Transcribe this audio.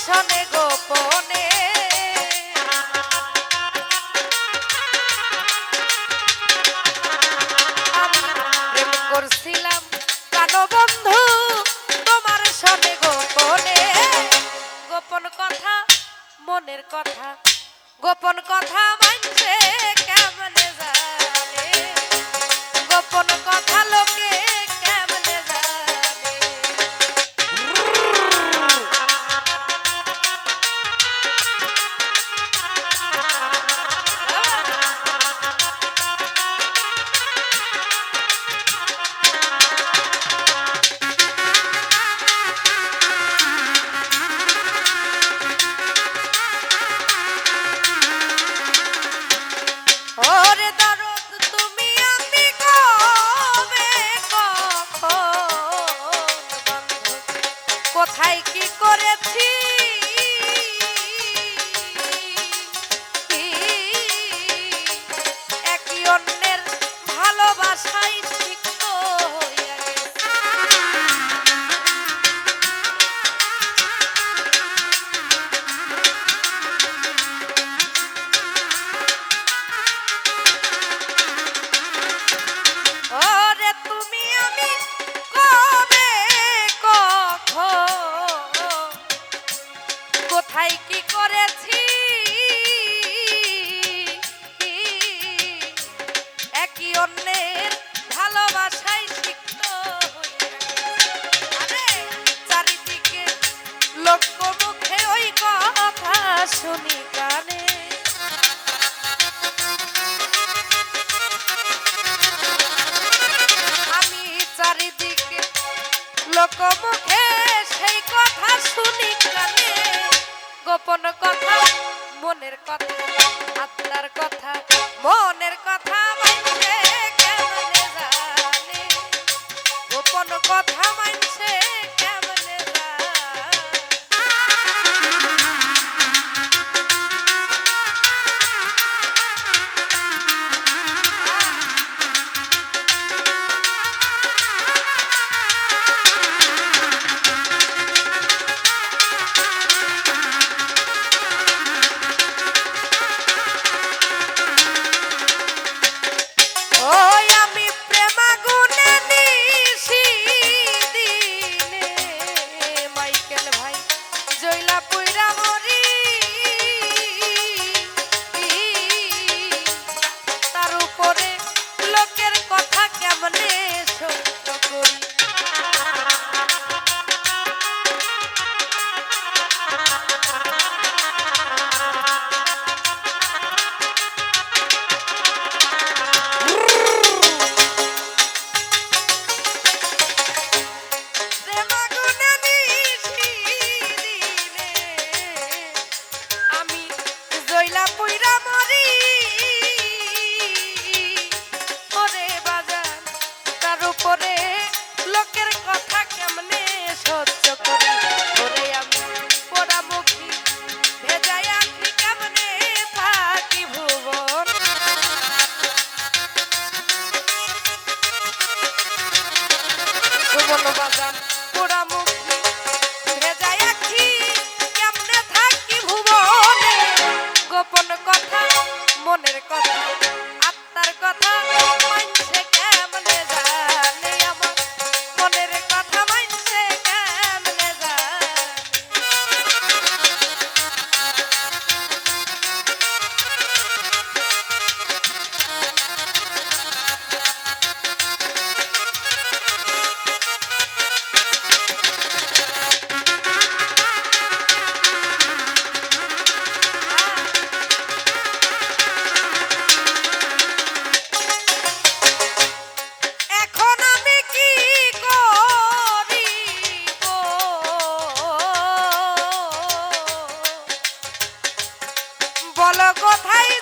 শোনে গোপনে আমি প্রেম করছিলাম প্রাণবন্ধু তোমার শোনে গোপনে গোপন কথা মনের কথা গোপন কথা মানছে কেমনে জানে গোপন কথা লোকে কেমনে জানে ওরে দরদ তুমি আমি কবে কখন বন্ধু কোথায় কি করেছি একই অন্যের ভালোবাসায় সিক্ত হইয়া গেছি ওরে তুমি আমি কবে কখন কোথায় কি করেছি একই অন্যের ভালোবাসায় সিক্ত হইয়া গেছি। আরে চারিদিকে লোক মুখে ওই কথা শুনি কানে আমি চারিদিকে লোকমুখে সেই কথা শুনি কানে গোপন কথা মনের কথা আত্মার কথা মনের কথা মানছে কেমনে জানে গোপন কথা মানছে কেমনে জানে ওই আমি প্রেমাগুনে নিশি দিনে মাইকেল ভাই জয়লা পুইরা মরি তার উপরে লোকের কথা কেমনে সত্য করি প্রেমাগুনে নিশি দিনে আমি জয়লা পুইরা মরি ওরে বাজান তার উপরে লোকের কথা কেমনে সহ্য করি ওরে আমি পোড়ামুখী ভেজাই আঁখি কেমনে থাকি ভুবন ভুবন বাজান পোড়ামুখী ভেজাই আঁখি কেমনে থাকি ভুবনে গোপন কথা মনের কথা আত্মার কথা মানছে কেমনে জানে আমার মনের কথা মানছে কেমনে জানে এখন আমি কি করিব বলো কোথায়